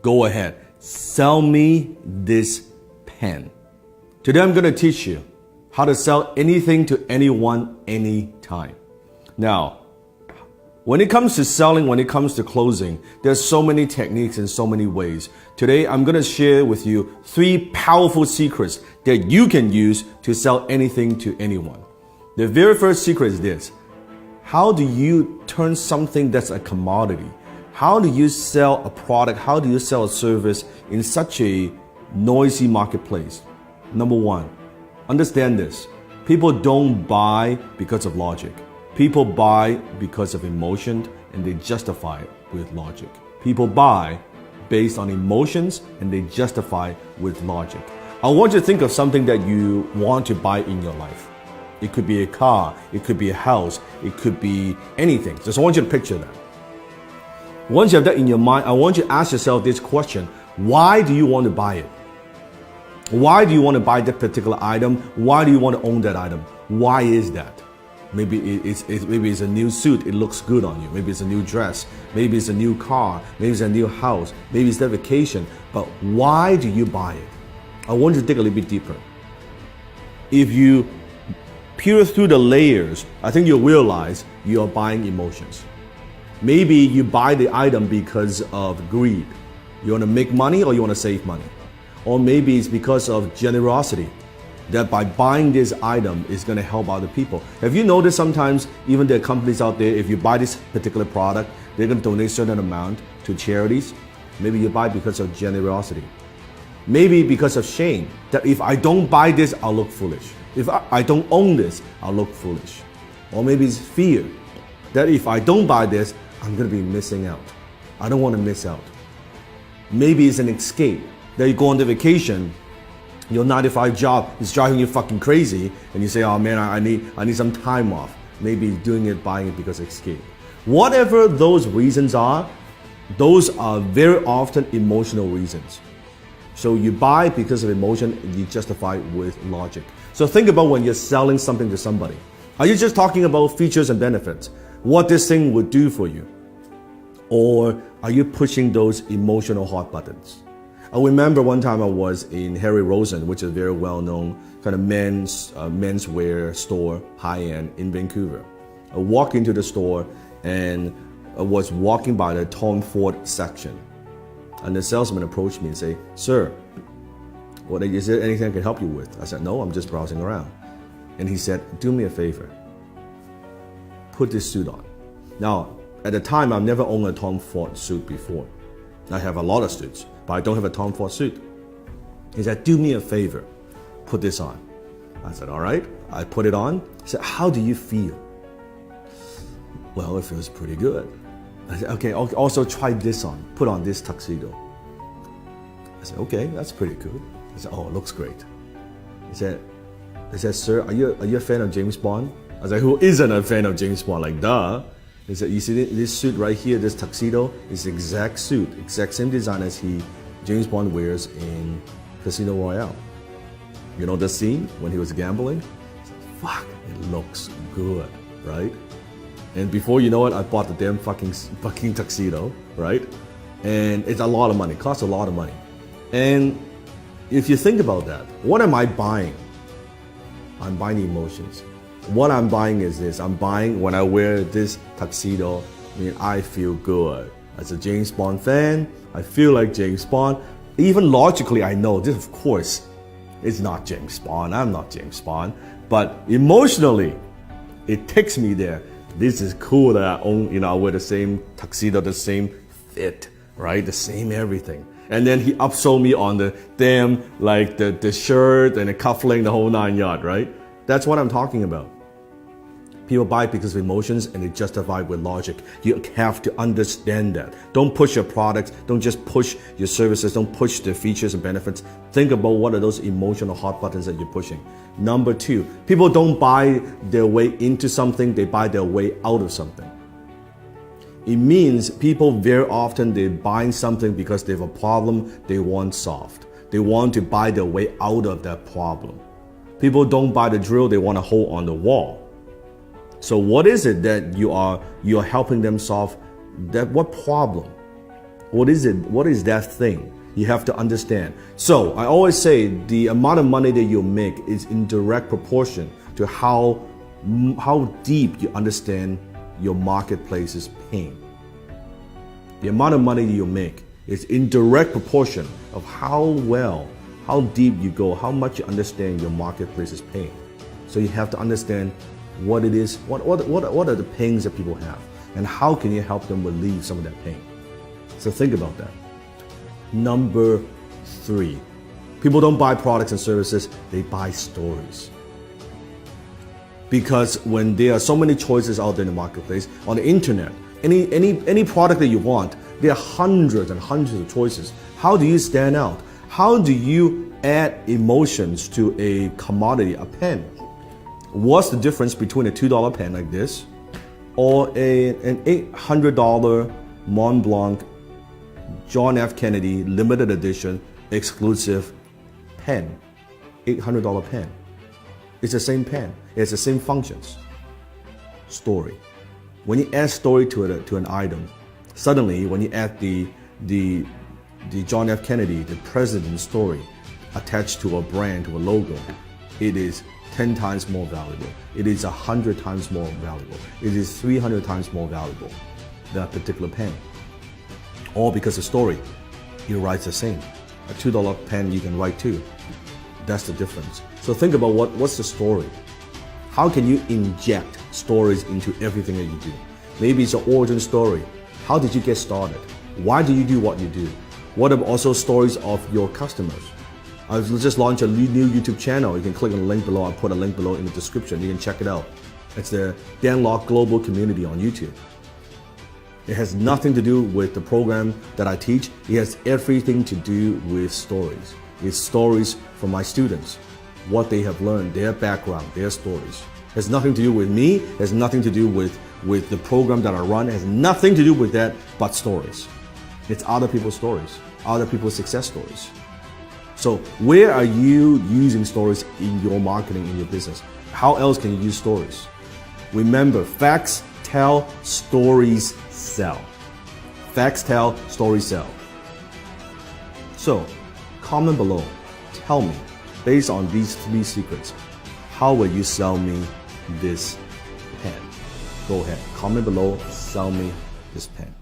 go ahead, sell me this pen. Today I'm going to teach you how to sell anything to anyone, anytime. Now, when it comes to selling, when it comes to closing, there's so many techniques and so many ways. Today, I'm going to share with you 3 powerful secrets that you can use to sell anything to anyone. The very first secret is this. How do you turn something that's a commodity? How do you sell a product? How do you sell a service in such a noisy marketplace? Number 1, understand this. People don't buy because of logic. People buy because of emotion, and they justify it with logic. People buy based on emotions, and they justify with logic. I want you to think of something that you want to buy in your life. It could be a car, it could be a house, it could be anything. Just I want you to picture that. Once you have that in your mind, I want you to ask yourself this question. Why do you want to buy it? Why do you want to buy that particular item? Why do you want to own that item? Why is that? Maybe it's a new suit, it looks good on you. Maybe it's a new dress. Maybe it's a new car. Maybe it's a new house. Maybe it's that vacation. But why do you buy it? I want you to dig a little bit deeper. If you peer through the layers, I think you'll realize you are buying emotions. Maybe you buy the item because of greed. You want to make money or you want to save money. Or maybe it's because of generosity, that by buying this item is going to help other people. Have you noticed sometimes even there are companies out there, if you buy this particular product, they're going to donate a certain amount to charities? Maybe you buy because of generosity. Maybe because of shame, that if I don't buy this, I'll look foolish. If I don't own this, I'll look foolish. Or maybe it's fear, that if I don't buy this, I'm going to be missing out. I don't want to miss out. Maybe it's an escape, that you go on the vacation, your 9-to-5 job is driving you fucking crazy, and you say, oh man, I need some time off. Maybe doing it, buying it because of escape. Whatever those reasons are, those are very often emotional reasons. So you buy because of emotion, and you justify with logic. So think about when you're selling something to somebody. Are you just talking about features and benefits? What this thing would do for you? Or are you pushing those emotional hot buttons? I remember one time I was in Harry Rosen, which is a very well-known kind of menswear store, high-end in Vancouver. I walked into the store and I was walking by the Tom Ford section. And the salesman approached me and said, sir, is there anything I can help you with? I said, no, I'm just browsing around. And he said, do me a favor. Put this suit on. Now, at the time, I've never owned a Tom Ford suit before. I have a lot of suits, but I don't have a Tom Ford suit. He said, do me a favor, put this on. I said, all right. I put it on. He said, how do you feel? Well, it feels pretty good. I said, okay, also try this on. Put on this tuxedo. I said, okay, that's pretty good. He said, oh, it looks great. He said, sir, are you a fan of James Bond? I was like, who isn't a fan of James Bond? Like, duh. He said, you see this suit right here, this tuxedo, is the exact suit, exact same design as James Bond wears in Casino Royale. You know the scene when he was gambling? He said, fuck, it looks good, right? And before you know it, I bought the damn fucking tuxedo, right? And it's a lot of money, costs a lot of money. And if you think about that, what am I buying? I'm buying emotions. What I'm buying is this. I'm buying when I wear this tuxedo, I feel good. As a James Bond fan, I feel like James Bond. Even logically, I know this, of course, is not James Bond. I'm not James Bond. But emotionally, it takes me there. This is cool that I own, I wear the same tuxedo, the same fit, right? The same everything. And then he upsold me on the damn, the shirt and the cufflink, the whole 9 yard, right? That's what I'm talking about. People buy because of emotions and they justify with logic. You have to understand that. Don't push your products. Don't just push your services. Don't push the features and benefits. Think about what are those emotional hot buttons that you're pushing. Number 2, people don't buy their way into something. They buy their way out of something. It means people very often, they're buying something because they have a problem they want solved. They want to buy their way out of that problem. People don't buy the drill, they want to hold on the wall. So what is it that you are helping them solve? What problem? What is it? What is that thing? You have to understand. So I always say the amount of money that you make is in direct proportion to how deep you understand your marketplace's pain. The amount of money that you make is in direct proportion of how deep you go, how much you understand your marketplace's pain. So you have to understand what it is, what are the pains that people have, and how can you help them relieve some of that pain. So think about that. Number 3, people don't buy products and services, they buy stories. Because when there are so many choices out there in the marketplace, on the internet, any product that you want, there are hundreds and hundreds of choices. How do you stand out? How do you add emotions to a commodity, a pen? What's the difference between a $2 pen like this or an $800 Mont Blanc John F. Kennedy limited edition exclusive pen? $800 pen. It's the same pen. It has the same functions. Story. When you add story to an item, suddenly when you add the John F. Kennedy, the president's story attached to a brand, to a logo, it is 10 times more valuable. It is 100 times more valuable. It is 300 times more valuable, that particular pen. All because the story, it writes the same. A $2 pen you can write too. That's the difference. So think about what's the story? How can you inject stories into everything that you do? Maybe it's an origin story. How did you get started? Why do you do what you do? What about also stories of your customers? I've just launched a new YouTube channel. You can click on the link below. I'll put a link below in the description. You can check it out. It's the Dan Lok Global Community on YouTube. It has nothing to do with the program that I teach. It has everything to do with stories. It's stories from my students, what they have learned, their background, their stories. It has nothing to do with me. It has nothing to do with the program that I run. It has nothing to do with that but stories. It's other people's stories, other people's success stories. So where are you using stories in your marketing, in your business? How else can you use stories? Remember, facts tell, stories sell. Facts tell, stories sell. So comment below. Tell me, based on these 3 secrets, how will you sell me this pen? Go ahead, comment below, sell me this pen.